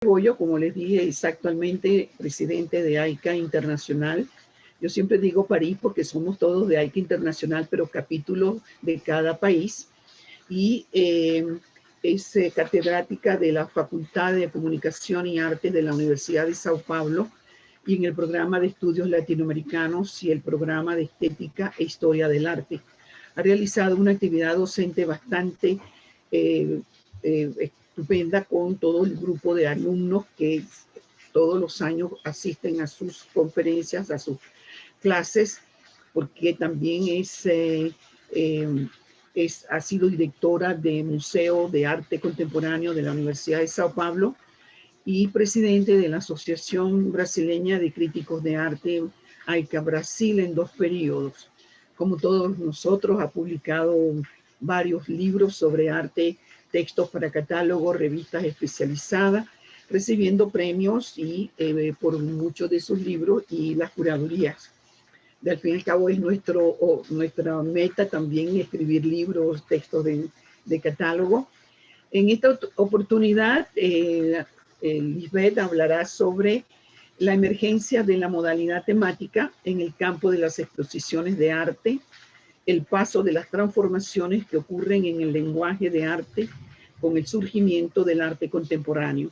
Bollo, como les dije, es actualmente presidente de AICA Internacional. Yo siempre digo París porque somos todos de AICA Internacional, pero capítulos de cada país. Y es catedrática de la Facultad de Comunicación y Artes de la Universidad de Sao Paulo y en el programa de estudios latinoamericanos y el programa de estética e historia del arte. Ha realizado una actividad docente bastante estupenda con todo el grupo de alumnos que todos los años asisten a sus conferencias, a sus clases, porque también ha sido directora de Museo de Arte Contemporáneo de la Universidad de Sao Paulo y presidente de la Asociación Brasileña de Críticos de Arte, AICA Brasil, en 2 periodos. Como todos nosotros, ha publicado varios libros sobre arte, textos para catálogos, revistas especializadas, recibiendo premios por muchos de sus libros y las curadurías. Al fin y al cabo es nuestra meta también escribir libros, textos de catálogo. En esta oportunidad, Lisbeth hablará sobre la emergencia de la modalidad temática en el campo de las exposiciones de arte, el paso de las transformaciones que ocurren en el lenguaje de arte con el surgimiento del arte contemporáneo.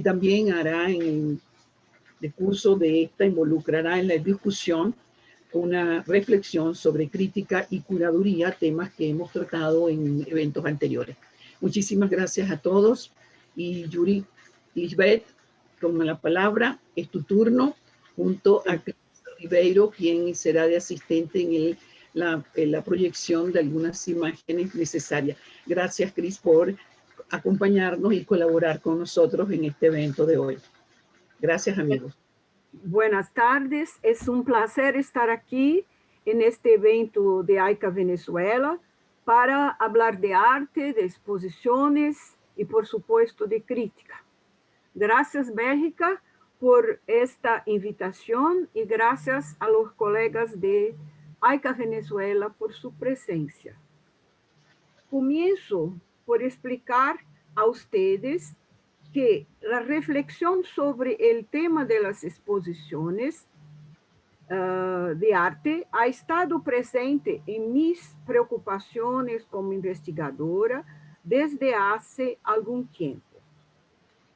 También hará en el curso de esta, involucrará en la discusión una reflexión sobre crítica y curaduría, temas que hemos tratado en eventos anteriores. Muchísimas gracias a todos. Y Yuri, Lisbeth, con la palabra, es tu turno, junto a Cristo Ribeiro, quien será de asistente en la proyección de algunas imágenes necesarias. Gracias, Cris, por acompañarnos y colaborar con nosotros en este evento de hoy. Gracias, amigos. Buenas tardes, es un placer estar aquí en este evento de AICA Venezuela para hablar de arte, de exposiciones y, por supuesto, de crítica. Gracias, Bélgica, por esta invitación y gracias a los colegas de AICA Venezuela por su presencia. Comienzo por explicar a ustedes que la reflexión sobre el tema de las exposiciones de arte ha estado presente en mis preocupaciones como investigadora desde hace algún tiempo.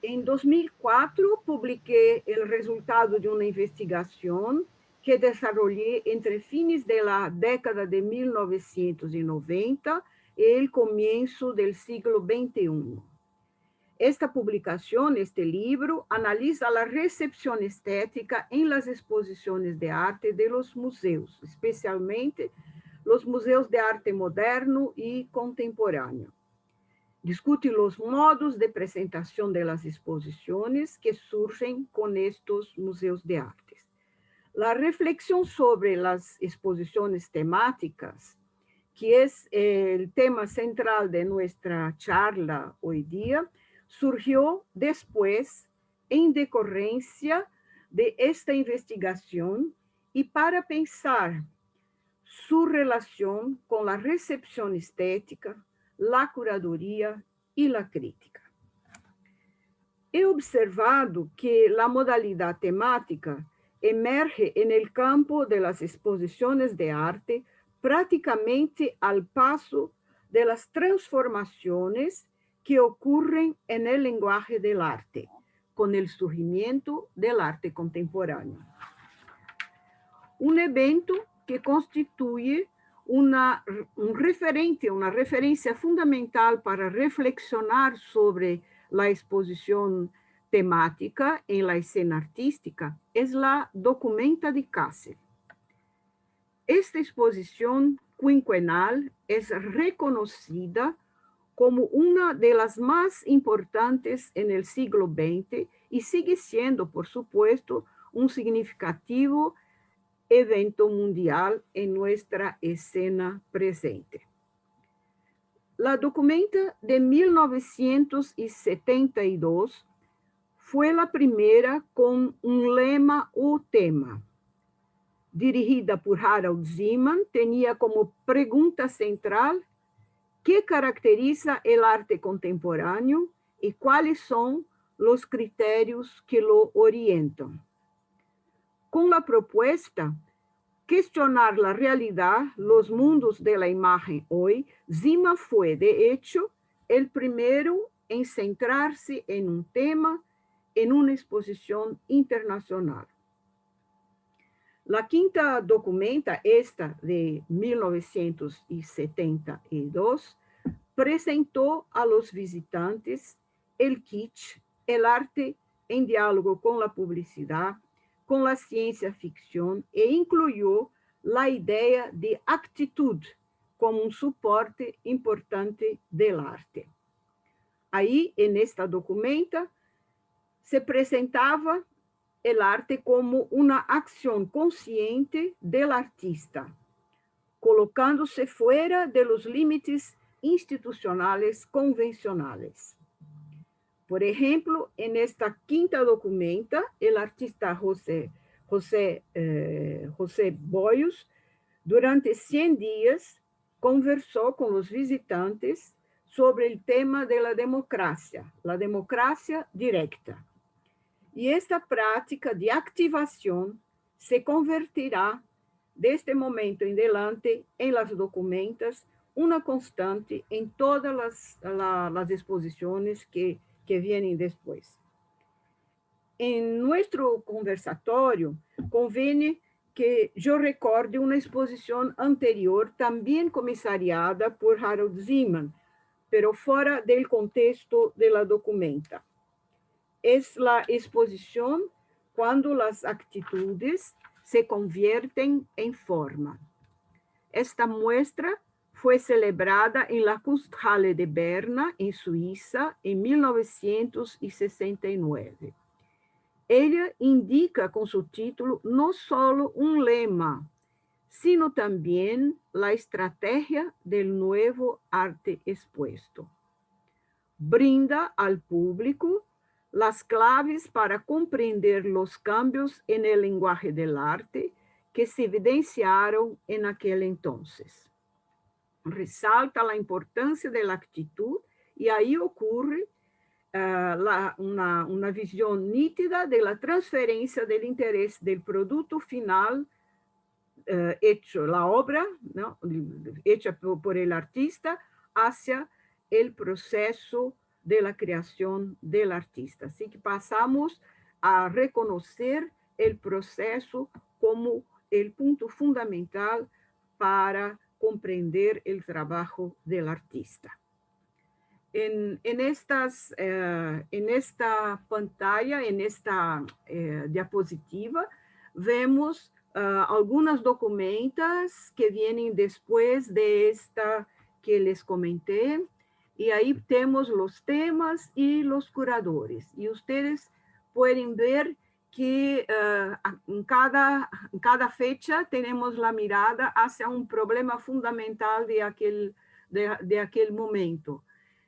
En 2004, publiqué el resultado de una investigación que desarrollé entre fines de la década de 1990 y el comienzo del siglo XXI. Esta publicación, este libro, analiza la recepción estética en las exposiciones de arte de los museos, especialmente los museos de arte moderno y contemporáneo. Discute los modos de presentación de las exposiciones que surgen con estos museos de artes. La reflexión sobre las exposiciones temáticas, que es el tema central de nuestra charla hoy día, surgió después en decorrencia de esta investigación y para pensar su relación con la recepción estética, la curaduría y la crítica. He observado que la modalidad temática emerge en el campo de las exposiciones de arte prácticamente al paso de las transformaciones que ocurren en el lenguaje del arte, con el surgimiento del arte contemporáneo. Un evento que constituye una referencia fundamental para reflexionar sobre la exposición temática en la escena artística es la Documenta de Kassel. Esta exposición quinquenal es reconocida como una de las más importantes en el siglo XX y sigue siendo, por supuesto, un significativo evento mundial en nuestra escena presente. La Documenta de 1972 fue la primera con un lema o tema. Dirigida por Harald Zeman, tenía como pregunta central ¿qué caracteriza el arte contemporáneo y cuáles son los criterios que lo orientan. Con la propuesta cuestionar la realidad, los mundos de la imagen hoy, Zima fue, de hecho, el primero en centrarse en un tema en una exposición internacional. La quinta documenta, esta de 1972, presentó a los visitantes el kitsch, el arte en diálogo con la publicidad, con la ciencia ficción, e incluyó la idea de actitud como un soporte importante del arte. Ahí, en esta documenta, se presentaba el arte como una acción consciente del artista, colocándose fuera de los límites institucionales convencionales. Por ejemplo, en esta quinta documenta, el artista José Boyos, durante 100 días, conversó con los visitantes sobre el tema de la democracia directa. Y esta práctica de activación se convertirá, de este momento en adelante, en las documentas, una constante en todas las exposiciones que vienen después. En nuestro conversatorio, conviene que yo recorde una exposición anterior, también comisariada por Harold Zeman, pero fuera del contexto de la documenta. Es la exposición cuando las actitudes se convierten en forma. Esta muestra fue celebrada en la Kunsthalle de Berna, en Suiza, en 1969. Ella indica con su título no solo un lema, sino también la estrategia del nuevo arte expuesto. Brinda al público las claves para comprender los cambios en el lenguaje del arte que se evidenciaron en aquel entonces. Resalta la importancia de la actitud y ahí ocurre una visión nítida de la transferencia del interés del producto final hecho, la obra, ¿no?, hecha por el artista, hacia el proceso de la creación del artista. Así que pasamos a reconocer el proceso como el punto fundamental para comprender el trabajo del artista. En esta pantalla, en esta diapositiva, vemos algunas documentas que vienen después de esta que les comenté, y ahí tenemos los temas y los curadores. Y ustedes pueden ver que en cada fecha tenemos la mirada hacia un problema fundamental de aquel momento.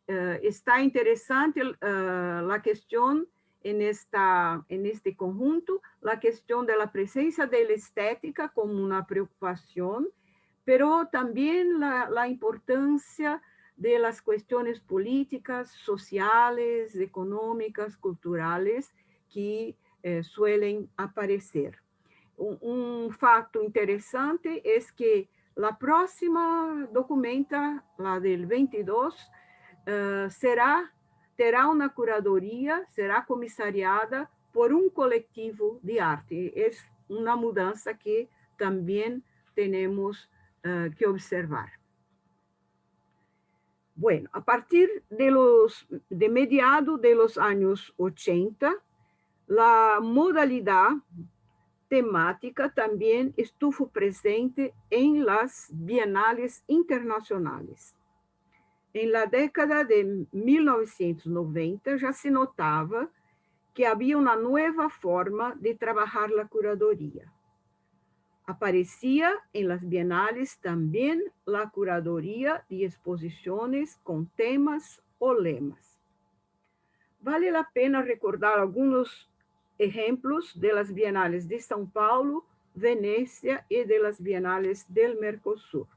Está interesante la cuestión en este conjunto, la cuestión de la presencia de la estética como una preocupación, pero también la importancia de las cuestiones políticas, sociales, económicas, culturales que suelen aparecer. Un facto interesante es que la próxima documenta, la del 22, terá una curaduría, será comisariada por un colectivo de arte. Es una mudanza que también tenemos que observar. Bueno, a partir de mediados de los años 80, la modalidad temática también estuvo presente en las bienales internacionales. En la década de 1990 ya se notaba que había una nueva forma de trabajar la curaduría. Aparecía en las bienales también la curaduría de exposiciones con temas o lemas. Vale la pena recordar algunos ejemplos de las bienales de São Paulo, Venecia y de las bienales del Mercosur.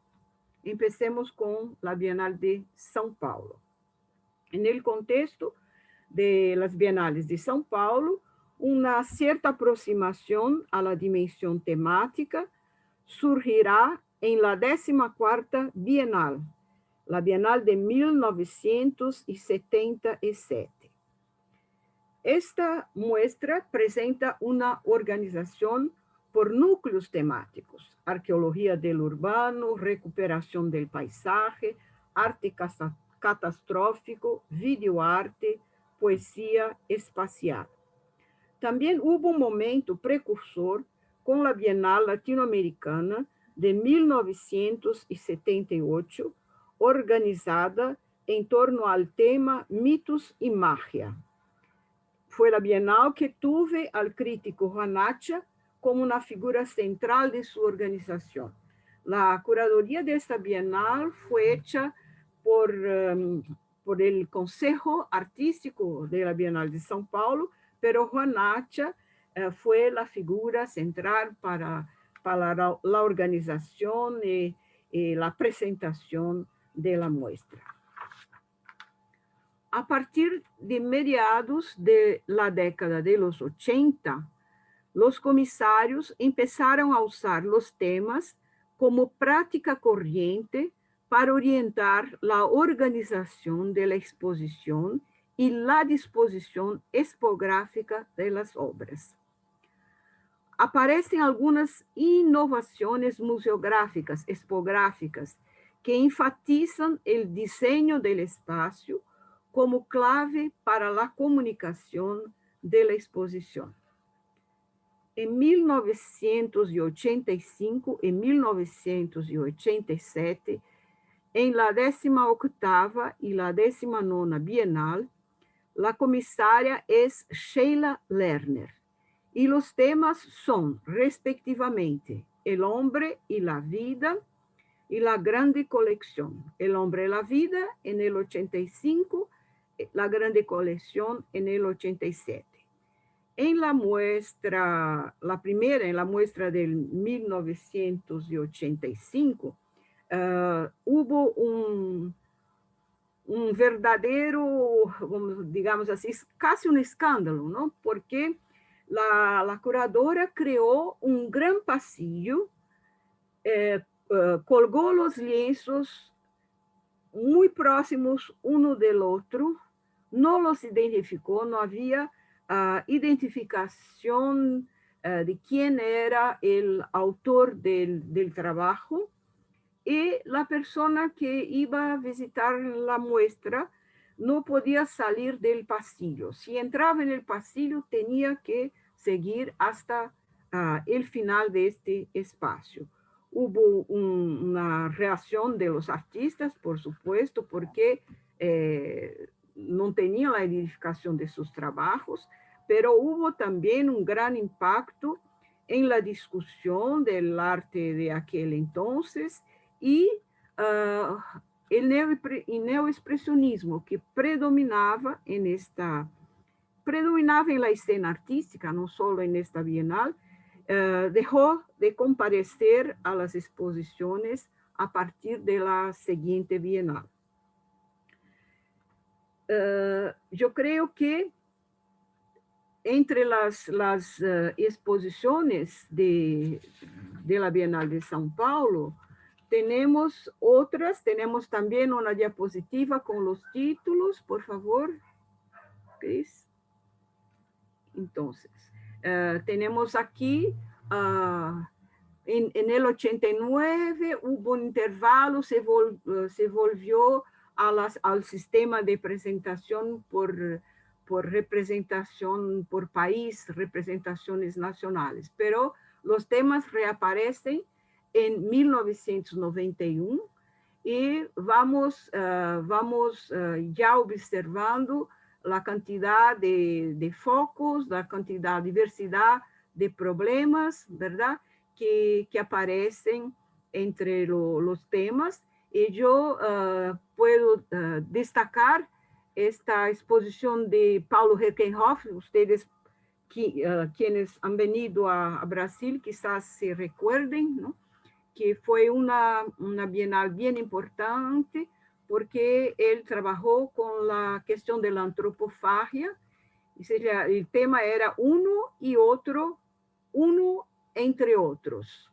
Empecemos con la Bienal de São Paulo. En el contexto de las Bienales de São Paulo, una cierta aproximación a la dimensión temática surgirá en la 14ª Bienal, la Bienal de 1977. Esta muestra presenta una organización por núcleos temáticos: arqueología del urbano, recuperación del paisaje, arte catastrófico, videoarte, poesía espacial. También hubo un momento precursor con la Bienal Latinoamericana de 1978, organizada en torno al tema mitos y magia. Fue la Bienal que tuve al crítico Juan Acha como una figura central de su organización. La curaduría de esta Bienal fue hecha por el Consejo Artístico de la Bienal de São Paulo, pero Juan Acha fue la figura central para la organización y la presentación de la muestra. A partir de mediados de la década de los 80, los comisarios empezaron a usar los temas como práctica corriente para orientar la organización de la exposición y la disposición expográfica de las obras. Aparecen algunas innovaciones museográficas, expográficas, que enfatizan el diseño del espacio como clave para la comunicación de la exposición. En 1985 y 1987, en la 18ª y la 19ª Bienal, la comisaria es Sheila Lerner, y los temas son, respectivamente, el hombre y la vida y la grande colección. El hombre y la vida en el 85, la grande colección en el 87. En la muestra, la primera, en la muestra del 1985, hubo un verdadero, digamos así, casi un escándalo, ¿no? Porque la curadora creó un gran pasillo, colgó los lienzos muy próximos uno del otro, no los identificó, no había identificación de quién era el autor del trabajo, y la persona que iba a visitar la muestra no podía salir del pasillo. Si entraba en el pasillo, tenía que seguir hasta el final de este espacio. Hubo una reacción de los artistas, por supuesto, porque no tenían la identificación de sus trabajos, pero hubo también un gran impacto en la discusión del arte de aquel entonces y el neoexpresionismo que predominaba en la escena artística, no solo en esta Bienal, dejó de comparecer a las exposiciones a partir de la siguiente Bienal. Yo creo que entre las exposiciones de la Bienal de São Paulo, tenemos otras, tenemos también una diapositiva con los títulos, por favor, Cris. Entonces, tenemos aquí, en el 89 hubo un intervalo, se volvió al sistema de presentación por representación por país, representaciones nacionales, pero los temas reaparecen en 1991 y vamos ya observando la cantidad de focos, la cantidad, diversidad de problemas, ¿verdad?, que aparecen entre los temas. Y yo puedo destacar esta exposición de Paulo Herkenhoff. Ustedes quienes han venido a Brasil quizás se recuerden, ¿no?, que fue una bienal bien importante porque él trabajó con la cuestión de la antropofagia, y el tema era uno y otro, uno entre otros.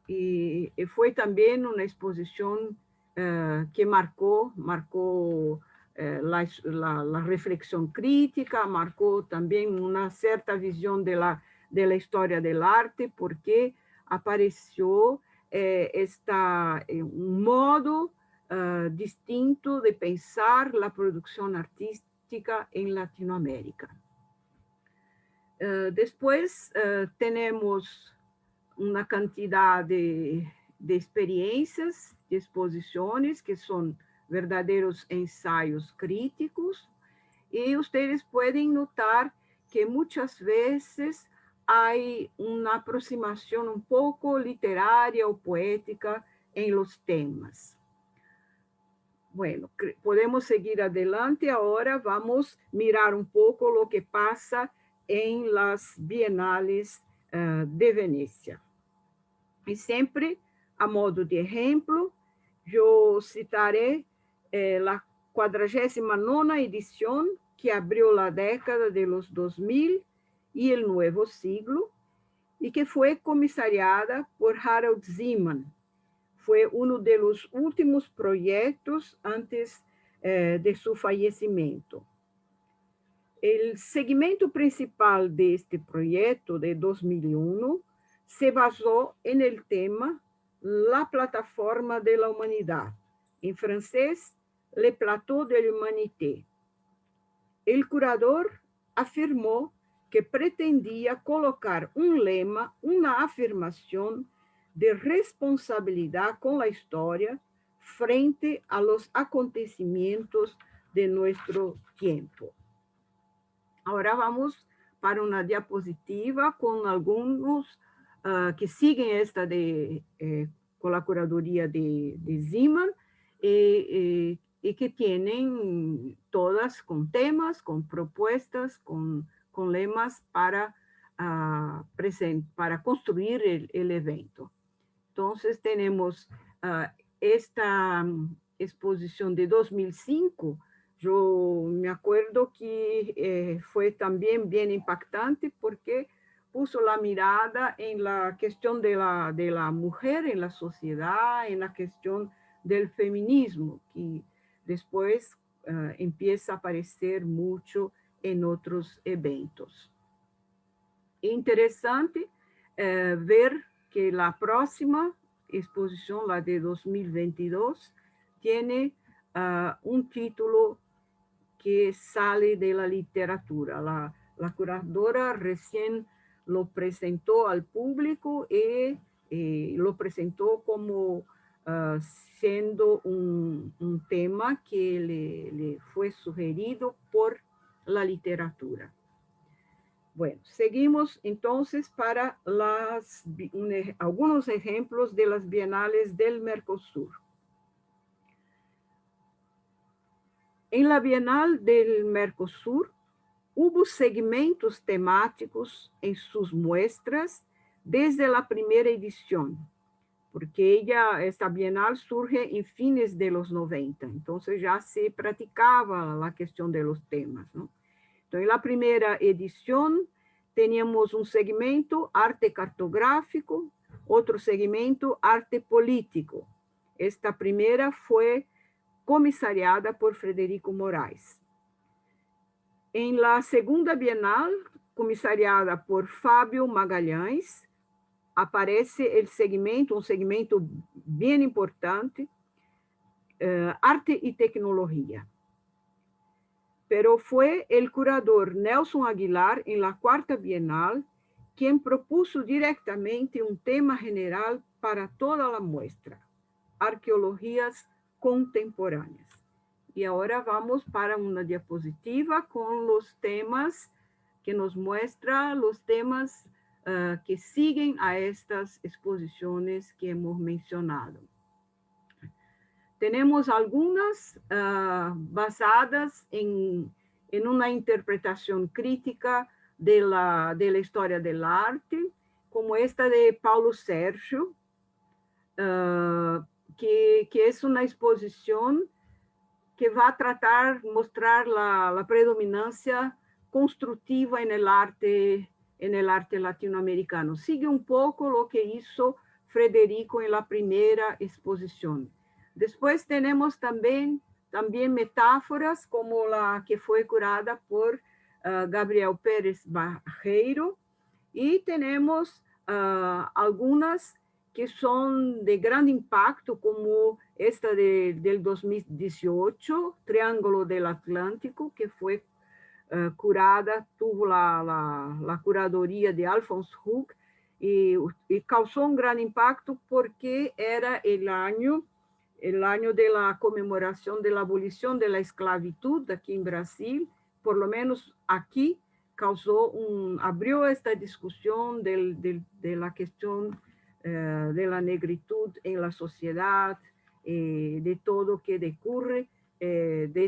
Y fue también una exposición que marcó la reflexión crítica, marcó también una cierta visión de la historia del arte, porque apareció un modo distinto de pensar la producción artística en Latinoamérica. Después tenemos una cantidad de experiencias, de exposiciones que son verdaderos ensayos críticos, y ustedes pueden notar que muchas veces hay una aproximación un poco literaria o poética en los temas. Bueno, podemos seguir adelante. Ahora vamos a mirar un poco lo que pasa en las bienales de Venecia. Y siempre, a modo de ejemplo, yo citaré la 49ª edición que abrió la década de los 2000 y el nuevo siglo, y que fue comisariada por Harald Zeman. Fue uno de los últimos proyectos antes de su fallecimiento. El segmento principal de este proyecto de 2001 se basó en el tema La plataforma de la humanidad, en francés, Le plateau de l'humanité. El curador afirmó que pretendía colocar un lema, una afirmación de responsabilidad con la historia frente a los acontecimientos de nuestro tiempo. Ahora vamos para una diapositiva con algunos que siguen esta con la curaduría de Zeman y que tienen todas con temas, con propuestas, con lemas para construir el evento. Entonces tenemos esta exposición de 2005. Yo me acuerdo que fue también bien impactante porque puso la mirada en la cuestión de la mujer en la sociedad, en la cuestión del feminismo, que después empieza a aparecer mucho en otros eventos. Interesante ver que la próxima exposición, la de 2022, tiene un título que sale de la literatura. La curadora recién lo presentó al público y lo presentó como siendo un tema que le fue sugerido por la literatura. Bueno, seguimos entonces para algunos ejemplos de las bienales del Mercosur. En la Bienal del Mercosur hubo segmentos temáticos en sus muestras desde la primera edición, porque esta Bienal surge en fines de los 90, entonces ya se practicaba la cuestión de los temas, ¿no? Entonces, en la primera edición teníamos un segmento arte cartográfico, otro segmento arte político. Esta primera fue comisariada por Frederico Moraes. En la segunda Bienal, comisariada por Fábio Magalhães, aparece un segmento bien importante, arte y tecnología. Pero fue el curador Nelson Aguilar en la cuarta Bienal quien propuso directamente un tema general para toda la muestra, arqueologías contemporáneas. Y ahora vamos para una diapositiva con los temas que nos muestra los temas que siguen a estas exposiciones que hemos mencionado. Tenemos algunas basadas en una interpretación crítica de la historia del arte, como esta de Paulo Sérgio, que es una exposición que va a tratar, mostrar la predominancia constructiva en el arte latinoamericano. Sigue un poco lo que hizo Federico en la primera exposición. Después tenemos también metáforas como la que fue curada por Gabriel Pérez Barreiro, y tenemos algunas que son de gran impacto, como esta del 2018, Triángulo del Atlántico, que fue curada, tuvo la curaduría de Alphonse Hook, y causó un gran impacto porque era el año de la conmemoración de la abolición de la esclavitud aquí en Brasil. Por lo menos aquí abrió esta discusión de la cuestión de la negritud en la sociedad, de todo que decurre de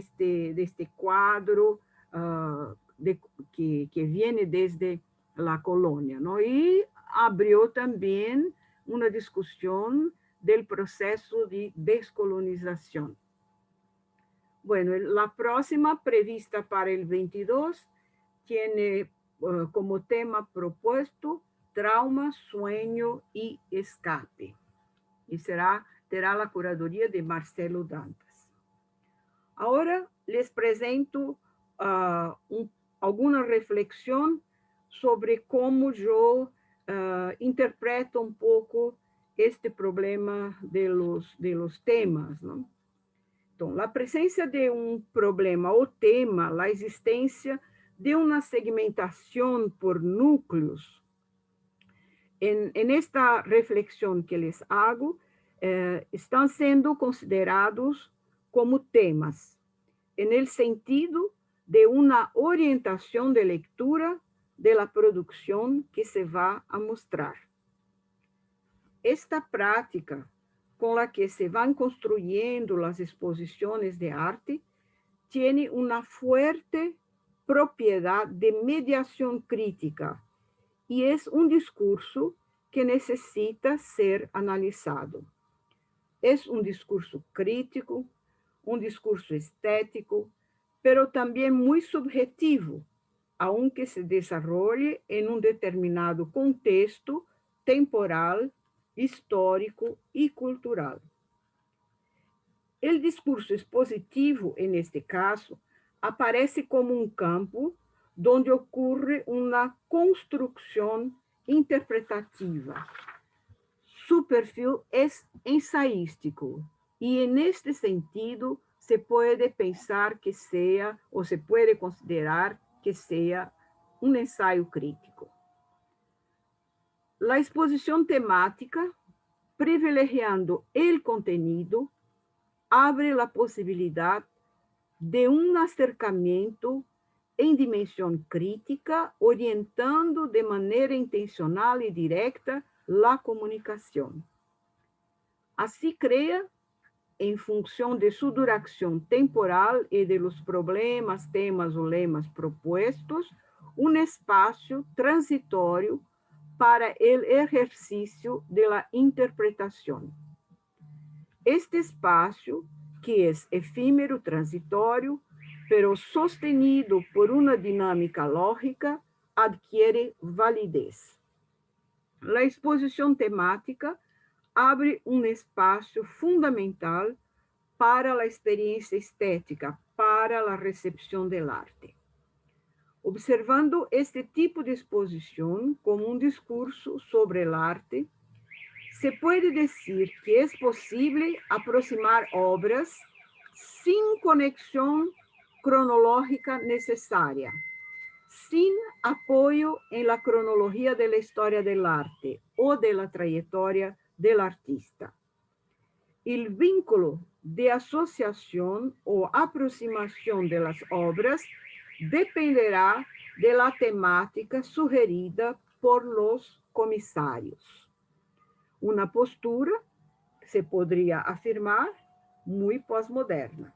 este cuadro que viene desde la colonia, ¿no? Y abrió también una discusión del proceso de descolonización. Bueno, la próxima, prevista para el 22, tiene como tema propuesto trauma, sueño y escape. Y terá la curaduría de Marcelo Dantas. Ahora les presento alguna reflexión sobre cómo yo interpreto un poco este problema de los temas, ¿no? Entonces, la presencia de un problema o tema, la existencia de una segmentación por núcleos. En esta reflexión que les hago, están siendo considerados como temas, en el sentido de una orientación de lectura de la producción que se va a mostrar. Esta práctica con la que se van construyendo las exposiciones de arte tiene una fuerte propiedad de mediación crítica y es un discurso que necesita ser analizado. Es un discurso crítico, un discurso estético, pero también muy subjetivo, aunque se desarrolle en un determinado contexto temporal, histórico y cultural. El discurso expositivo, en este caso, aparece como un campo donde ocurre una construcción interpretativa. Su perfil es ensaístico y en este sentido se puede pensar que sea, o se puede considerar que sea, un ensayo crítico. La exposición temática, privilegiando el contenido, abre la posibilidad de un acercamiento en dimensión crítica, orientando de manera intencional y directa la comunicación. Así crea, en función de su duración temporal y de los problemas, temas o lemas propuestos, un espacio transitorio para el ejercicio de la interpretación. Este espacio, que es efímero, transitorio, pero sostenido por una dinámica lógica, adquiere validez. La exposición temática abre un espacio fundamental para la experiencia estética, para la recepción del arte. Observando este tipo de exposición como un discurso sobre el arte, se puede decir que es posible aproximar obras sin conexión cronológica necesaria, sin apoyo en la cronología de la historia del arte o de la trayectoria del artista. El vínculo de asociación o aproximación de las obras dependerá de la temática sugerida por los comisarios. Una postura, se podría afirmar, muy posmoderna.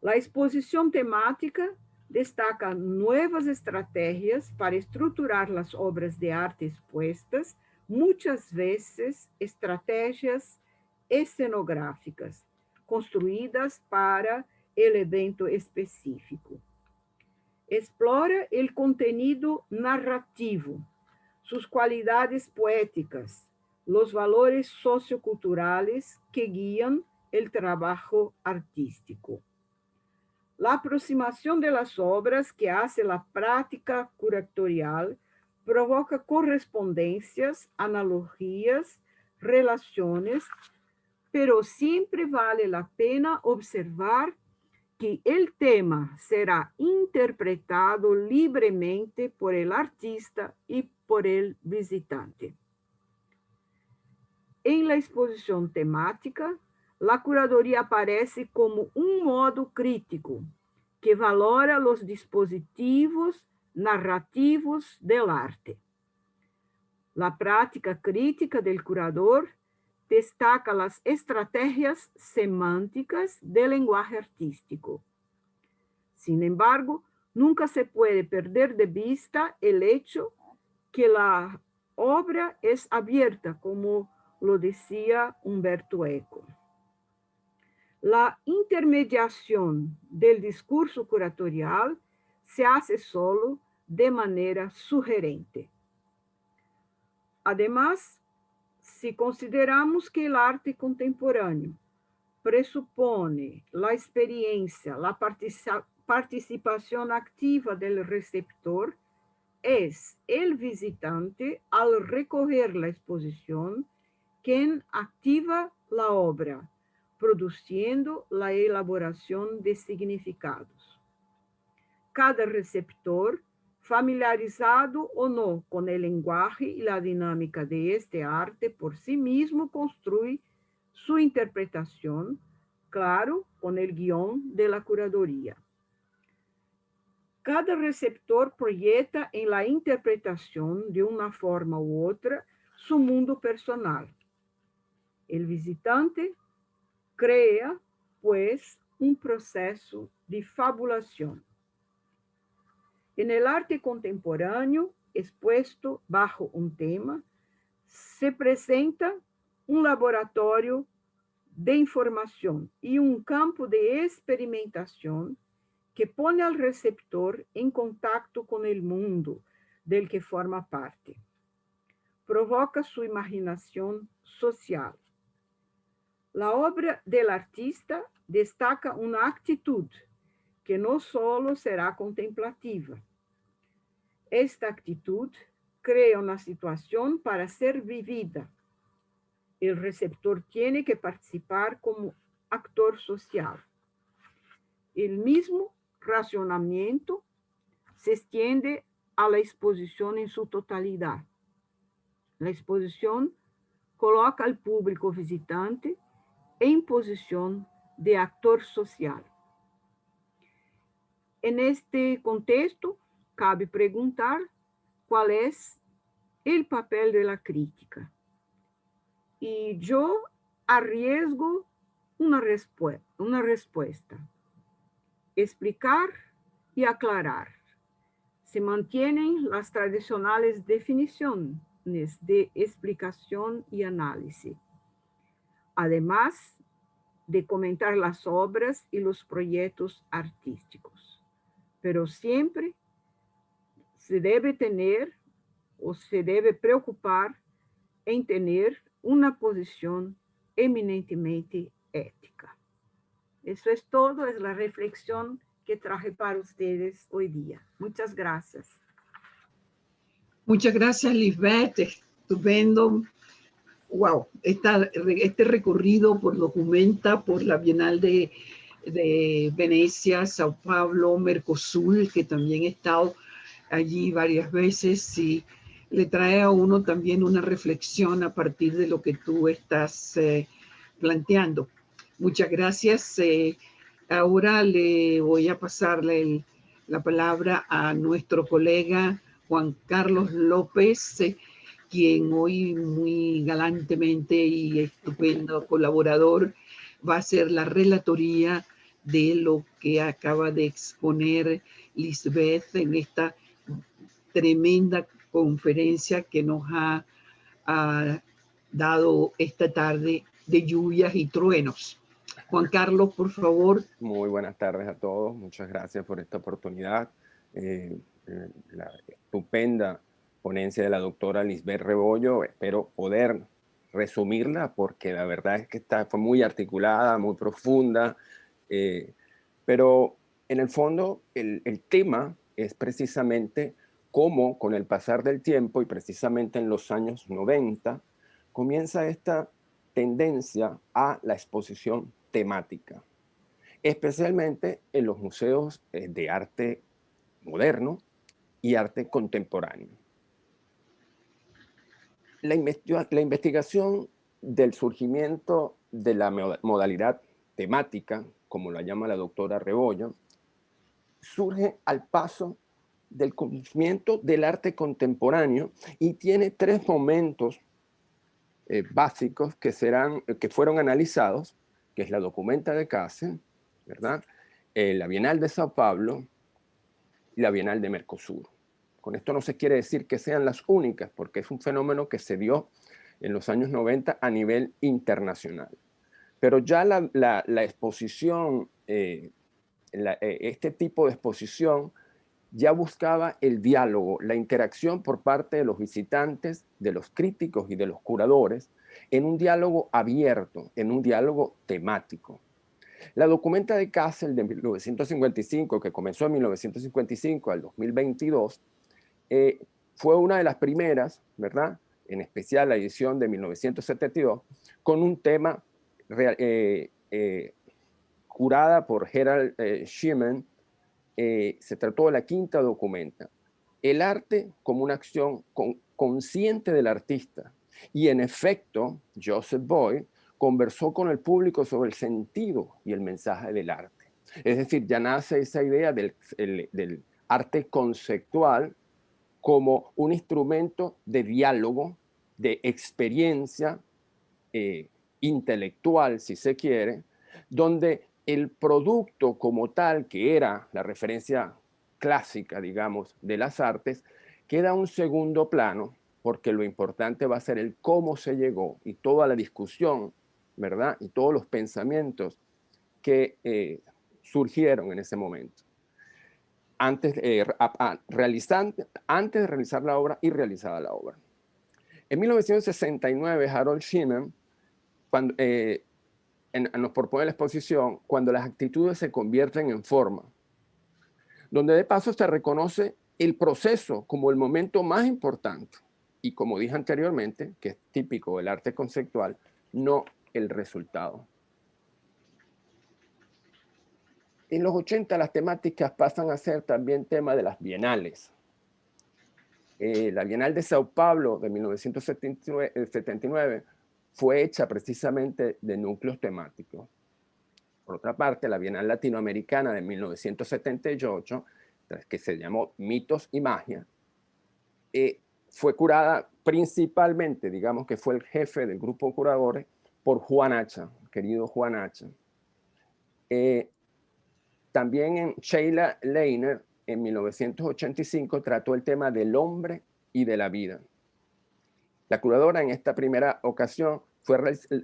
La exposición temática destaca nuevas estrategias para estructurar las obras de arte expuestas, muchas veces estrategias escenográficas, construidas para el evento específico. Explora el contenido narrativo, sus cualidades poéticas, los valores socioculturales que guían el trabajo artístico. La aproximación de las obras que hace la práctica curatorial provoca correspondencias, analogías, relaciones, pero siempre vale la pena observar que el tema será interpretado libremente por el artista y por el visitante. En la exposición temática, la curaduría aparece como un modo crítico que valora los dispositivos narrativos del arte. La práctica crítica del curador destaca las estrategias semánticas del lenguaje artístico. Sin embargo, nunca se puede perder de vista el hecho que la obra es abierta, como lo decía Umberto Eco. La intermediación del discurso curatorial se hace solo de manera sugerente. Además, si consideramos que el arte contemporáneo presupone la experiencia, la participación activa del receptor, es el visitante al recoger la exposición quien activa la obra, produciendo la elaboración de significados. Cada receptor, familiarizado o no con el lenguaje y la dinámica de este arte, por sí mismo construye su interpretación, claro, con el guión de la curaduría. Cada receptor proyecta en la interpretación de una forma u otra su mundo personal. El visitante crea, pues, un proceso de fabulación. En el arte contemporáneo, expuesto bajo un tema, se presenta un laboratorio de información y un campo de experimentación que pone al receptor en contacto con el mundo del que forma parte. Provoca su imaginación social. La obra del artista destaca una actitud que no solo será contemplativa. Esta actitud crea una situación para ser vivida. El receptor tiene que participar como actor social. El mismo racionamiento se extiende a la exposición en su totalidad. La exposición coloca al público visitante en posición de actor social. En este contexto, cabe preguntar cuál es el papel de la crítica. Y yo arriesgo una respuesta. Explicar y aclarar. Se mantienen las tradicionales definiciones de explicación y análisis, además de comentar las obras y los proyectos artísticos. Pero siempre se debe tener o se debe preocupar en tener una posición eminentemente ética. Eso es todo, es la reflexión que traje para ustedes hoy día. Muchas gracias. Muchas gracias, Lisbeth. Estupendo. Wow, este recorrido por Documenta, por la Bienal de Venecia, Sao Paulo, Mercosur, que también he estado allí varias veces, y le trae a uno también una reflexión a partir de lo que tú estás planteando. Muchas gracias. Ahora le voy a pasarle la palabra a nuestro colega Juan Carlos López, quien hoy muy galantemente y estupendo colaborador va a hacer la relatoría de lo que acaba de exponer Lisbeth en esta tremenda conferencia que nos ha dado esta tarde de lluvias y truenos. Juan Carlos, por favor. Muy buenas tardes a todos. Muchas gracias por esta oportunidad. La estupenda ponencia de la doctora Lisbeth Rebollo. Espero poder resumirla porque la verdad es que fue muy articulada, muy profunda. Pero en el fondo el tema es precisamente cómo con el pasar del tiempo y precisamente en los años 90 comienza esta tendencia a la exposición temática, especialmente en los museos de arte moderno y arte contemporáneo. La investigación del surgimiento de la modalidad temática, como la llama la doctora Rebollo, surge al paso del conocimiento del arte contemporáneo y tiene tres momentos básicos que fueron analizados, que es la Documenta de Kassel, ¿verdad? La Bienal de Sao Paulo y la Bienal de Mercosur. Con esto no se quiere decir que sean las únicas, porque es un fenómeno que se dio en los años 90 a nivel internacional. Pero ya la exposición, este tipo de exposición ya buscaba el diálogo, la interacción por parte de los visitantes, de los críticos y de los curadores, en un diálogo abierto, en un diálogo temático. La Documenta de Kassel de 1955, que comenzó en 1955 al 2022, fue una de las primeras, ¿verdad? En especial la edición de 1972, con un tema curada por Gerald Schiman. Se trató de la quinta Documenta. El arte como una acción consciente del artista. Y en efecto, Joseph Beuys conversó con el público sobre el sentido y el mensaje del arte. Es decir, ya nace esa idea del arte conceptual como un instrumento de diálogo, de experiencia intelectual, si se quiere, donde el producto como tal, que era la referencia clásica, digamos, de las artes, queda a un segundo plano, porque lo importante va a ser el cómo se llegó y toda la discusión, ¿verdad? Y todos los pensamientos que surgieron en ese momento, antes de realizar la obra y realizada la obra. En 1969, Harold Schiman, nos propone la exposición Cuando las actitudes se convierten en forma, donde de paso se reconoce el proceso como el momento más importante y, como dije anteriormente, que es típico del arte conceptual, no el resultado. En los 80 las temáticas pasan a ser también tema de las bienales. La Bienal de Sao Paulo de 1979 fue hecha precisamente de núcleos temáticos. Por otra parte, la Bienal Latinoamericana de 1978, que se llamó Mitos y Magia, fue curada principalmente, digamos que fue el jefe del grupo de curadores, por Juan Hacha, querido Juan Hacha. También en Sheila Leiner, en 1985, trató el tema del hombre y de la vida. La curadora en esta primera ocasión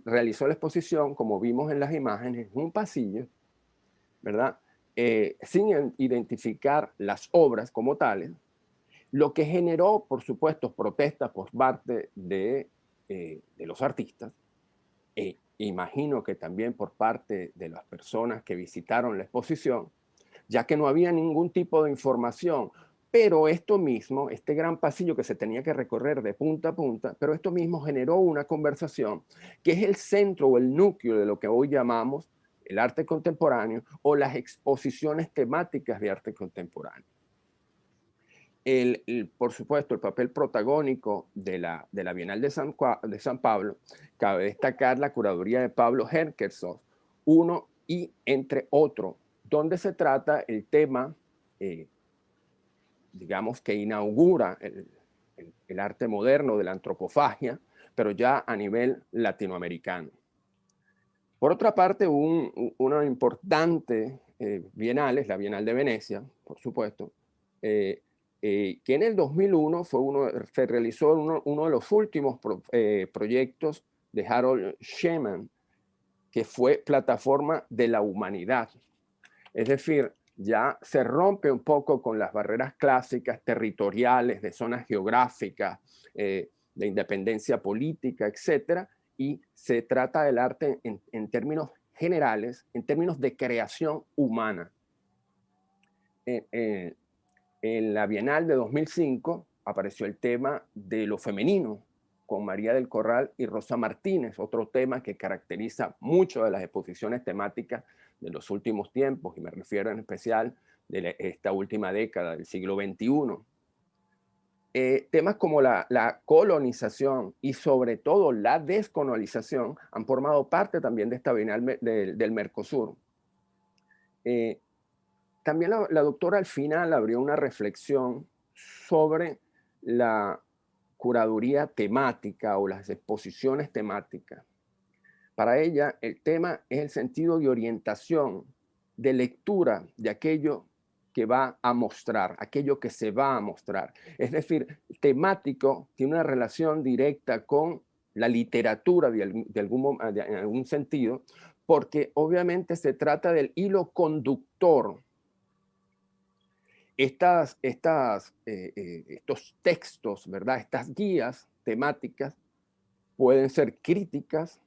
realizó la exposición, como vimos en las imágenes, en un pasillo, ¿verdad? Sin identificar las obras como tales, lo que generó, por supuesto, protestas por parte de los artistas, imagino que también por parte de las personas que visitaron la exposición, ya que no había ningún tipo de información. Pero esto mismo, este gran pasillo que se tenía que recorrer de punta a punta, pero esto mismo generó una conversación que es el centro o el núcleo de lo que hoy llamamos el arte contemporáneo o las exposiciones temáticas de arte contemporáneo. Por supuesto, el papel protagónico de la Bienal de San Pablo, cabe destacar la curaduría de Pablo Herkershoff, uno y entre otro, donde se trata el tema, digamos, que inaugura el arte moderno de la antropofagia, pero ya a nivel latinoamericano. Por otra parte, una importante bienal es la Bienal de Venecia, por supuesto, que en el 2001 se realizó uno de los últimos proyectos de Harold Schiman, que fue plataforma de la humanidad. Es decir, ya se rompe un poco con las barreras clásicas territoriales, de zonas geográficas, de independencia política, etcétera, y se trata del arte en términos generales, en términos de creación humana. En la Bienal de 2005 apareció el tema de lo femenino, con María del Corral y Rosa Martínez, otro tema que caracteriza mucho de las exposiciones temáticas de los últimos tiempos, y me refiero en especial de esta última década del siglo XXI. Temas como la colonización y sobre todo la descolonización han formado parte también de esta Bienal del Mercosur. También la doctora al final abrió una reflexión sobre la curaduría temática o las exposiciones temáticas. Para ella, el tema es el sentido de orientación, de lectura de aquello que va a mostrar, aquello que se va a mostrar. Es decir, temático tiene una relación directa con la literatura en algún sentido, porque obviamente se trata del hilo conductor. Estos textos, ¿verdad? Estas guías temáticas pueden ser críticas,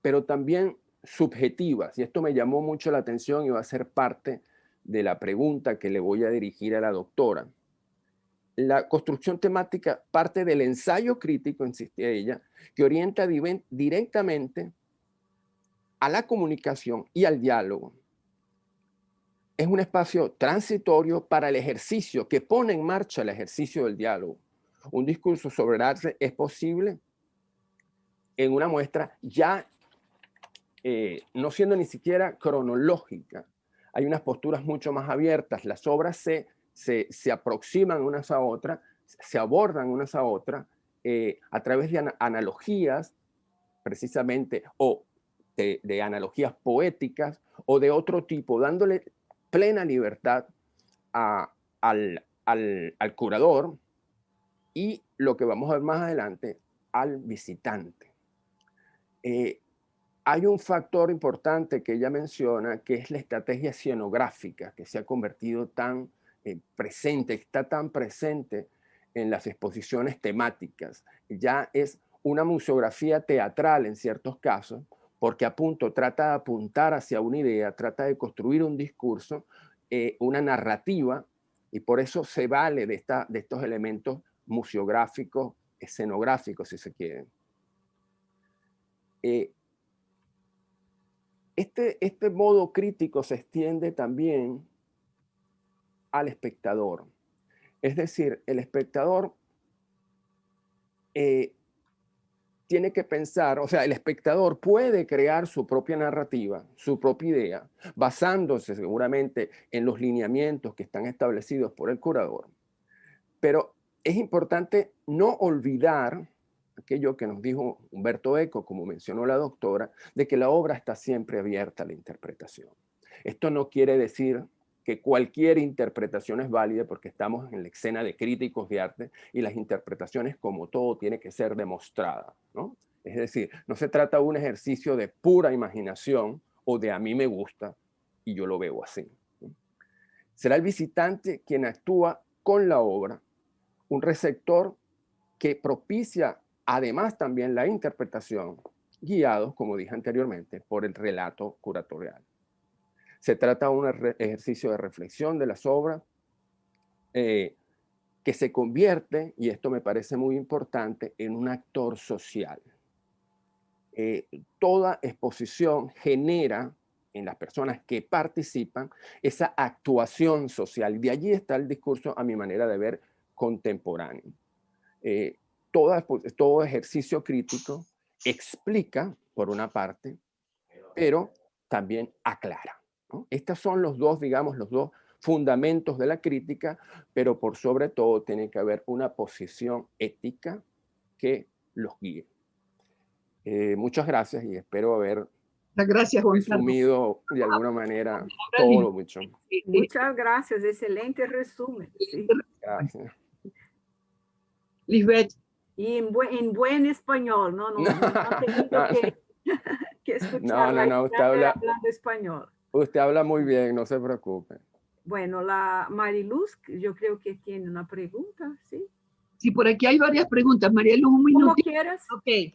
pero también subjetivas. Y esto me llamó mucho la atención y va a ser parte de la pregunta que le voy a dirigir a la doctora. La construcción temática parte del ensayo crítico, insistía ella, que orienta directamente a la comunicación y al diálogo. Es un espacio transitorio para el ejercicio, que pone en marcha el ejercicio del diálogo. Un discurso sobre el arte es posible en una muestra ya no siendo ni siquiera cronológica. Hay unas posturas mucho más abiertas. Las obras se aproximan unas a otras, se abordan unas a otras a través de analogías, precisamente, o de analogías poéticas o de otro tipo, dándole plena libertad al curador y, lo que vamos a ver más adelante, al visitante. Hay un factor importante que ella menciona, que es la estrategia escenográfica, que se ha convertido tan presente, está tan presente en las exposiciones temáticas. Ya es una museografía teatral en ciertos casos, porque trata de apuntar hacia una idea, trata de construir un discurso, una narrativa, y por eso se vale de estos elementos museográficos, escenográficos, si se quieren. Este modo crítico se extiende también al espectador. Es decir, el espectador tiene que pensar, o sea, el espectador puede crear su propia narrativa, su propia idea, basándose seguramente en los lineamientos que están establecidos por el curador. Pero es importante no olvidar aquello que nos dijo Humberto Eco, como mencionó la doctora, de que la obra está siempre abierta a la interpretación. Esto no quiere decir que cualquier interpretación es válida, porque estamos en la escena de críticos de arte y las interpretaciones, como todo, tiene que ser demostrada, ¿no? Es decir, no se trata de un ejercicio de pura imaginación o de a mí me gusta y yo lo veo así, ¿no? Será el visitante quien actúa con la obra, un receptor que propicia además también la interpretación, guiados, como dije anteriormente, por el relato curatorial. Se trata de un ejercicio de reflexión de las obras que se convierte, y esto me parece muy importante, en un actor social. Toda exposición genera en las personas que participan esa actuación social. De allí está el discurso, a mi manera de ver, contemporáneo. Todo ejercicio crítico explica, por una parte, pero también aclara, ¿no? Estos son los dos, digamos, los dos fundamentos de la crítica, pero por sobre todo tiene que haber una posición ética que los guíe. Muchas gracias y espero haber resumido de alguna manera todo lo mucho. Muchas gracias, excelente resumen. Sí. Gracias. Lisbeth. Y en buen español, no tengo que escuchar No, hablando español. usted habla muy bien, no se preocupe. Bueno, la Mariluz, yo creo que tiene una pregunta, ¿sí? Sí, por aquí hay varias preguntas. María Luz, un Como minutito. quieras. Ok.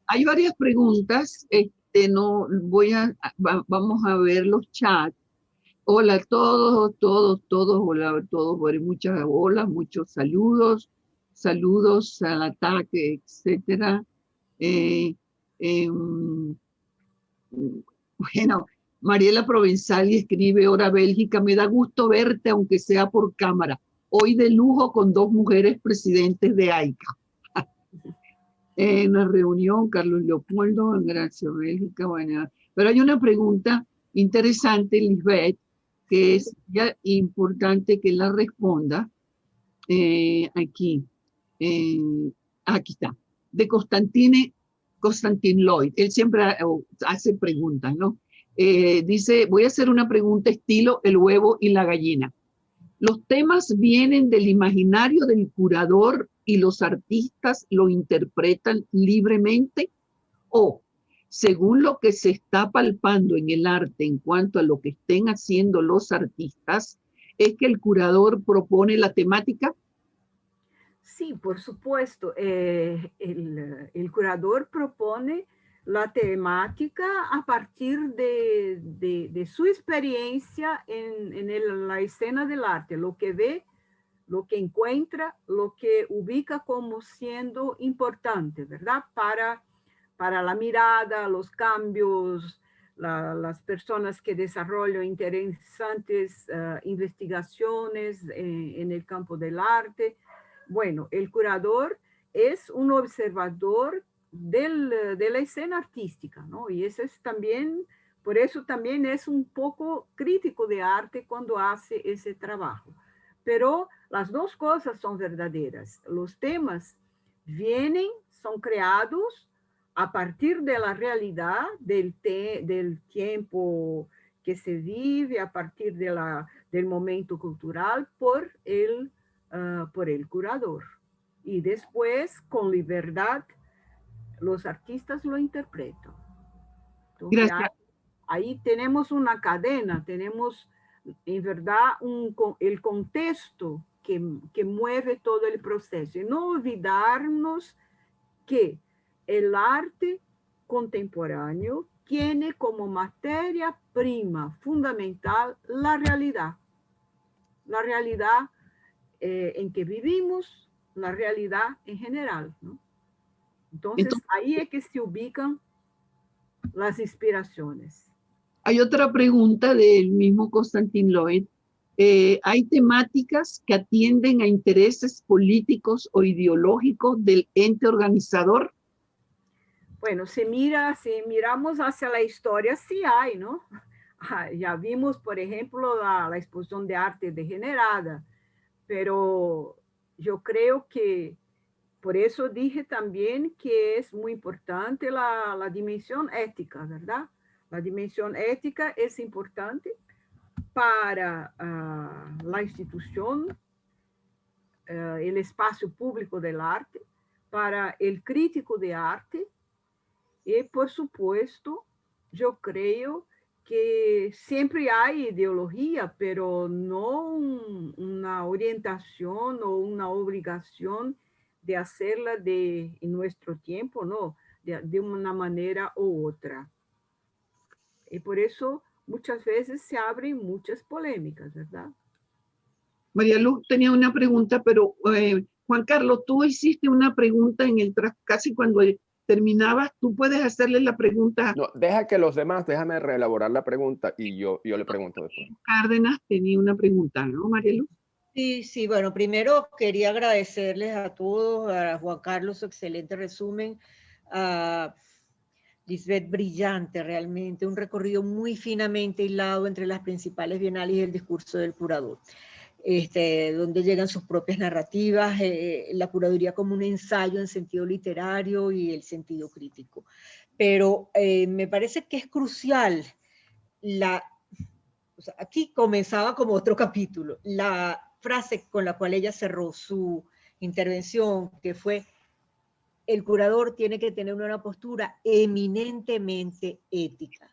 Hay varias preguntas. No vamos a ver los chats. Hola a todos, hola a todos, muchas hola, muchos saludos, saludos al ataque, etcétera. Bueno, Mariela Provenzali escribe, hora Bélgica, me da gusto verte, aunque sea por cámara. Hoy de lujo con 2 mujeres presidentes de AICA. En la reunión, Carlos Leopoldo, en Gracia Bélgica, bueno. Pero hay una pregunta interesante, Lisbeth, que es ya importante que la responda. Aquí está, de Constantin Lloyd. Él siempre hace preguntas, ¿no? Dice, voy a hacer una pregunta estilo el huevo y la gallina. ¿Los temas vienen del imaginario del curador y los artistas lo interpretan libremente? ¿O, según lo que se está palpando en el arte en cuanto a lo que estén haciendo los artistas, es que el curador propone la temática? Sí, por supuesto. El curador propone la temática a partir de su experiencia en la escena del arte, lo que ve, lo que encuentra, lo que ubica como siendo importante, ¿verdad? Para la mirada, los cambios, las personas que desarrollan interesantes investigaciones en el campo del arte. Bueno, el curador es un observador de la escena artística, ¿no? Y eso es también, por eso también es un poco crítico de arte cuando hace ese trabajo. Pero las dos cosas son verdaderas. Los temas vienen, son creados a partir de la realidad del tiempo que se vive, a partir del momento cultural por el curador. Y después, con libertad, los artistas lo interpretan. Entonces, Gracias. ahí tenemos una cadena, tenemos en verdad el contexto que mueve todo el proceso. Y no olvidarnos que el arte contemporáneo tiene como materia prima fundamental la realidad en que vivimos, la realidad en general, ¿no? Entonces, ahí es que se ubican las inspiraciones. Hay otra pregunta del mismo Constantin Lloyd. ¿Hay temáticas que atienden a intereses políticos o ideológicos del ente organizador? Bueno, si miramos hacia la historia, sí hay, ¿no? Ya vimos, por ejemplo, la exposición de arte degenerada, pero yo creo que por eso dije también que es muy importante la dimensión ética, ¿verdad? La dimensión ética es importante para la institución, el espacio público del arte, para el crítico de arte y, por supuesto, yo creo que siempre hay ideología, pero no una orientación o una obligación de hacerla en nuestro tiempo, no, de una manera u otra. Y por eso muchas veces se abren muchas polémicas, ¿verdad? María Luz tenía una pregunta, pero Juan Carlos, tú hiciste una pregunta casi cuando terminabas, tú puedes hacerle la pregunta. No, deja que los demás, déjame reelaborar la pregunta y yo le pregunto después. Cárdenas tenía una pregunta, ¿no, María Luz? Sí, bueno, primero quería agradecerles a todos, a Juan Carlos su excelente resumen, a Lisbeth brillante realmente, un recorrido muy finamente hilado entre las principales bienales y el discurso del curador. Donde llegan sus propias narrativas, la curaduría como un ensayo en sentido literario y el sentido crítico. Pero me parece que es crucial o sea, aquí comenzaba como otro capítulo, la frase con la cual ella cerró su intervención, que fue el curador tiene que tener una postura eminentemente ética.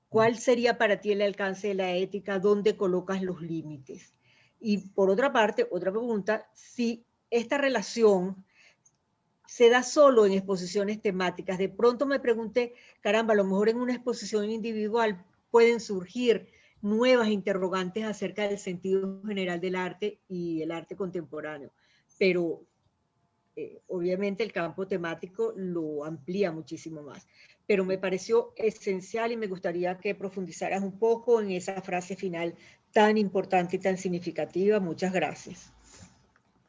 ¿Cuál sería para ti el alcance de la ética? ¿Dónde colocas los límites? Y por otra parte, otra pregunta, si esta relación se da solo en exposiciones temáticas. De pronto me pregunté, caramba, a lo mejor en una exposición individual pueden surgir nuevas interrogantes acerca del sentido general del arte y el arte contemporáneo. Pero obviamente el campo temático lo amplía muchísimo más. Pero me pareció esencial y me gustaría que profundizaras un poco en esa frase final tan importante y tan significativa. Muchas gracias.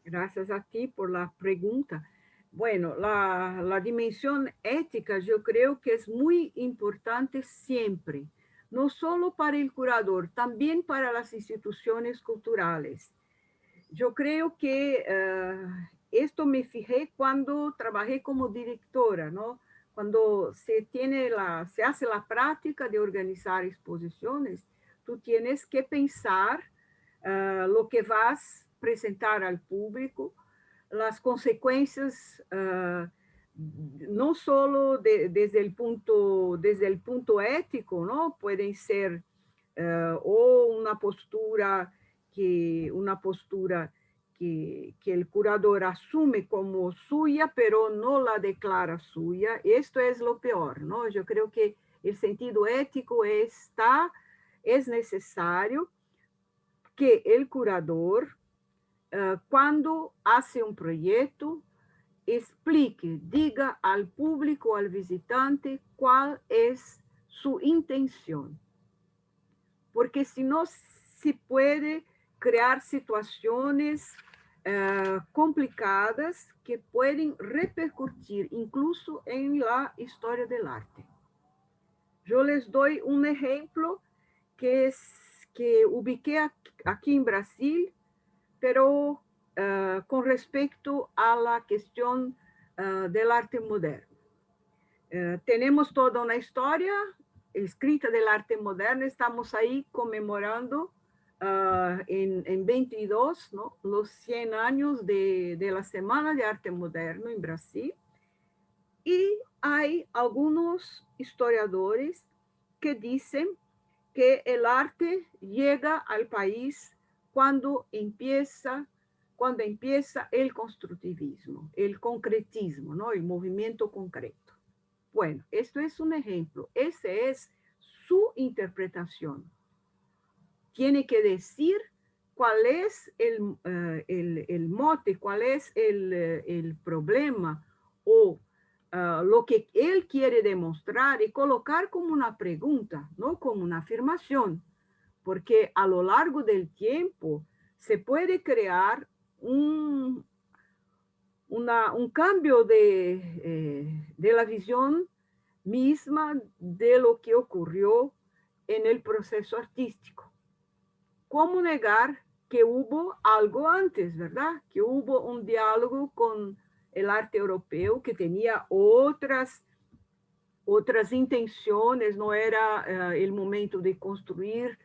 Gracias a ti por la pregunta. Bueno, la dimensión ética yo creo que es muy importante siempre, no solo para el curador, también para las instituciones culturales. Yo creo que esto me fijé cuando trabajé como directora, ¿no? Cuando se hace la práctica de organizar exposiciones, tú tienes que pensar lo que vas a presentar al público, las consecuencias, no solo desde el punto ético, ¿no? Pueden ser o una postura que el curador asume como suya, pero no la declara suya. Esto es lo peor, ¿no? Yo creo que el sentido ético es necesario que el curador, cuando hace un proyecto, explique, diga al público, al visitante, cuál es su intención. Porque si no, se puede crear situaciones complicadas que pueden repercutir incluso en la historia del arte. Yo les doy un ejemplo que ubiqué aquí en Brasil, pero con respecto a la cuestión del arte moderno. Tenemos toda una historia escrita del arte moderno, estamos ahí conmemorando en 22, ¿no? Los 100 años de la Semana de Arte Moderno en Brasil, y hay algunos historiadores que dicen que el arte llega al país cuando empieza el constructivismo, el concretismo, ¿no? El movimiento concreto. Bueno, esto es un ejemplo. Esa es su interpretación. Tiene que decir cuál es el mote, cuál es el problema o lo que él quiere demostrar, y colocar como una pregunta, no como una afirmación, porque a lo largo del tiempo se puede crear un cambio de la visión misma de lo que ocurrió en el proceso artístico. ¿Cómo negar que hubo algo antes, verdad? Que hubo un diálogo con el arte europeo que tenía otras intenciones, no era el momento de construir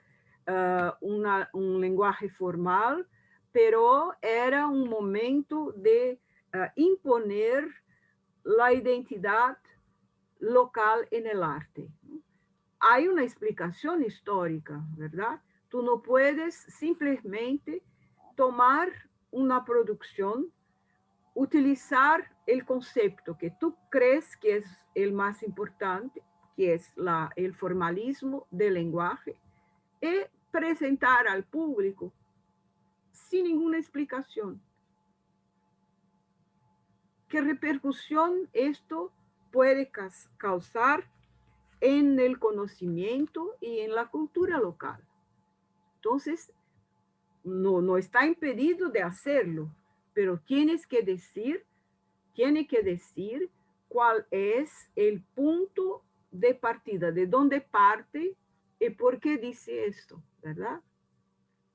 un lenguaje formal, pero era un momento de imponer la identidad local en el arte. Hay una explicación histórica, ¿verdad? Tú no puedes simplemente tomar una producción, utilizar el concepto que tú crees que es el más importante, que es el formalismo del lenguaje, y presentar al público sin ninguna explicación. ¿Qué repercusión esto puede causar en el conocimiento y en la cultura local? Entonces, no está impedido de hacerlo, pero tiene que decir cuál es el punto de partida, de dónde parte y por qué dice esto, ¿verdad?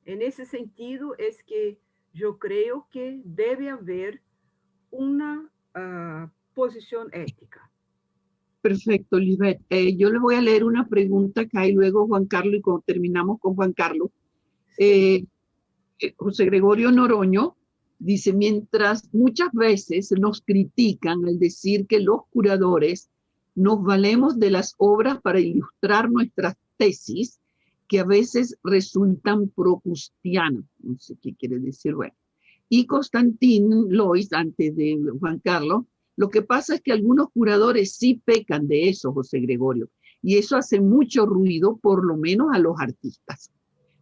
En ese sentido es que yo creo que debe haber una posición ética. Perfecto, Lisbeth. Yo le voy a leer una pregunta que hay luego Juan Carlos, y cuando terminamos con Juan Carlos. José Gregorio Noroño Dice, mientras muchas veces nos critican al decir que los curadores nos valemos de las obras para ilustrar nuestras tesis, que a veces resultan procustianas. No sé qué quiere decir, bueno. Y Constantin Lois, antes de Juan Carlos, lo que pasa es que algunos curadores sí pecan de eso, José Gregorio, y eso hace mucho ruido, por lo menos a los artistas.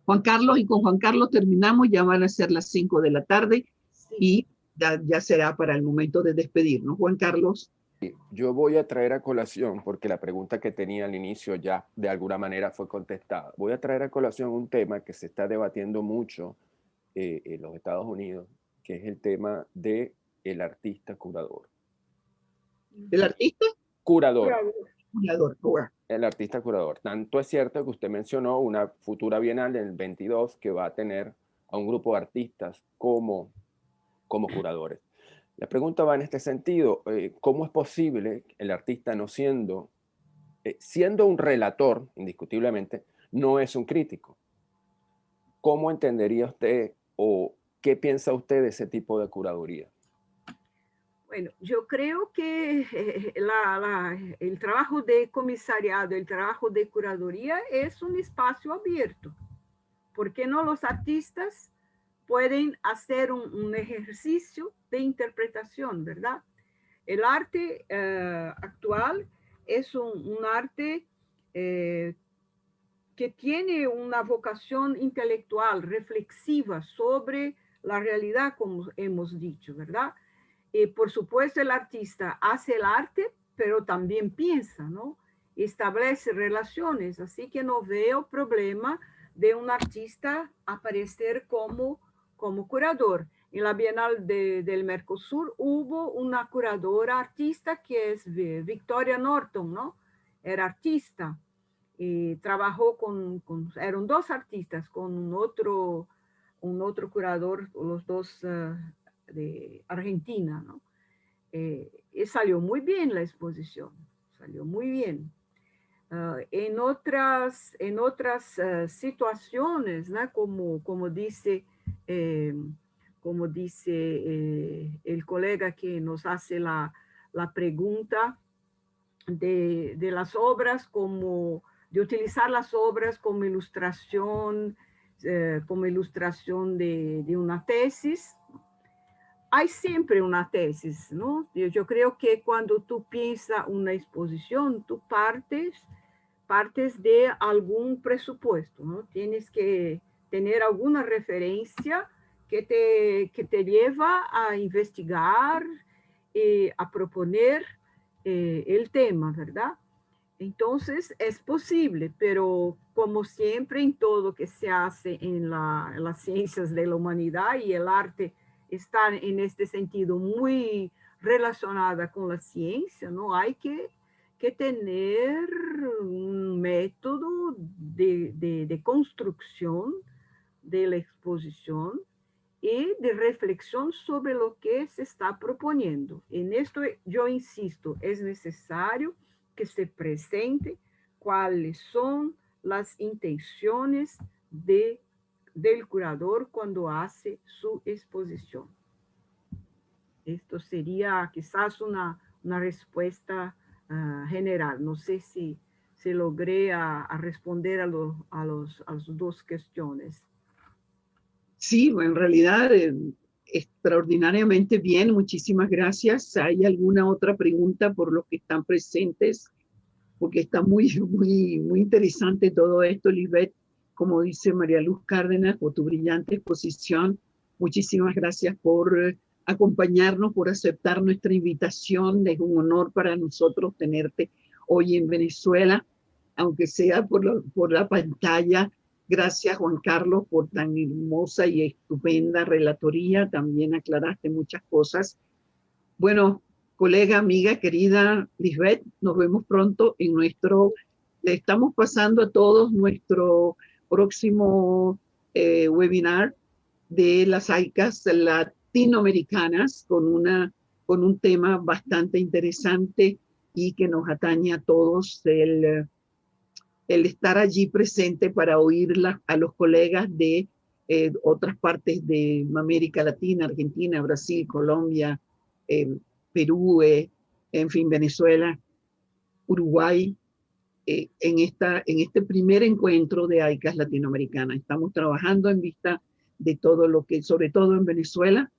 Juan Carlos, y con Juan Carlos terminamos, ya van a ser las 5 de la tarde, sí. Y ya será para el momento de despedirnos. Juan Carlos. Yo voy a traer a colación, porque la pregunta que tenía al inicio ya de alguna manera fue contestada. Voy a traer a colación un tema que se está debatiendo mucho en los Estados Unidos, que es el tema del artista curador. ¿El artista? Curador. Curador. El artista curador. Tanto es cierto que usted mencionó una futura bienal del 22 que va a tener a un grupo de artistas como curadores. La pregunta va en este sentido. ¿Cómo es posible el artista no siendo un relator, indiscutiblemente, no es un crítico? ¿Cómo entendería usted o qué piensa usted de ese tipo de curaduría? Bueno, yo creo que el trabajo de comisariado, el trabajo de curaduría es un espacio abierto. ¿Por qué no los artistas pueden hacer un ejercicio de interpretación, verdad? El arte actual es un arte que tiene una vocación intelectual, reflexiva sobre la realidad, como hemos dicho, ¿verdad? Por supuesto, el artista hace el arte, pero también piensa, ¿no? Establece relaciones, así que no veo problema de un artista aparecer como curador. En la Bienal del Mercosur hubo una curadora artista que es Victoria Norton, ¿no? Era artista y trabajó eran dos artistas, con un otro curador, los dos de Argentina, ¿no? Y salió muy bien la exposición, salió muy bien. En otras situaciones, ¿no? Como dice el colega que nos hace la pregunta de las obras, de utilizar las obras como ilustración de una tesis. Hay siempre una tesis, ¿no? Yo creo que cuando tú piensas una exposición, tú partes de algún presupuesto, ¿no? Tienes que tener alguna referencia que te lleva a investigar, a proponer el tema, ¿verdad? Entonces es posible, pero como siempre en todo que se hace en las ciencias de la humanidad, y el arte está en este sentido muy relacionada con la ciencia, ¿no? Hay que tener un método de construcción de la exposición y de reflexión sobre lo que se está proponiendo. En esto yo insisto, es necesario que se presente cuáles son las intenciones del curador cuando hace su exposición. Esto sería quizás una respuesta general. No sé si logré a responder a las dos cuestiones. Sí, en realidad extraordinariamente bien, muchísimas gracias. ¿Hay alguna otra pregunta por los que están presentes? Porque está muy interesante todo esto, Lisbeth. Como dice María Luz Cárdenas, por tu brillante exposición. Muchísimas gracias por acompañarnos, por aceptar nuestra invitación. Es un honor para nosotros tenerte hoy en Venezuela, aunque sea por la pantalla. Gracias, Juan Carlos, por tan hermosa y estupenda relatoría. También aclaraste muchas cosas. Bueno, colega, amiga, querida Lisbeth, nos vemos pronto en le estamos pasando a todos nuestro próximo webinar de las AICAs latinoamericanas con un tema bastante interesante y que nos atañe a todos, el estar allí presente para oír a los colegas de otras partes de América Latina, Argentina, Brasil, Colombia, Perú, en fin, Venezuela, Uruguay, en este primer encuentro de AICAS Latinoamericana. Estamos trabajando en vista de todo lo que, sobre todo en Venezuela,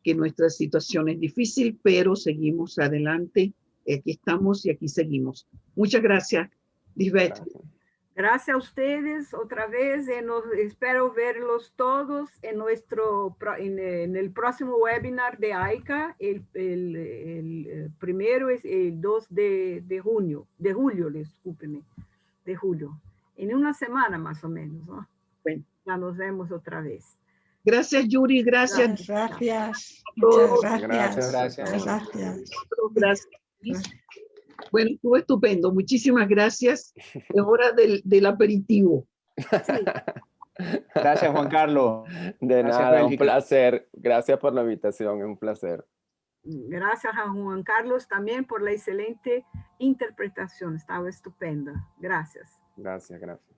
que nuestra situación es difícil, pero seguimos adelante. Aquí estamos y aquí seguimos. Muchas gracias, Lisbeth. Gracias a ustedes otra vez. Espero verlos todos en el próximo webinar de AICA. El primero es el 2 de julio, discúlpeme, de julio. En una semana más o menos, ¿no? Bueno. Ya nos vemos otra vez. Gracias, Yuri. Gracias. Gracias. Todos. Gracias. Bueno, estuvo estupendo. Muchísimas gracias. Es hora del aperitivo. Sí. Gracias, Juan Carlos. De Gracias, nada, un Bélgica. placer. Gracias por la invitación, es un placer. Gracias a Juan Carlos también por la excelente interpretación. Estaba estupenda. Gracias. Gracias, gracias.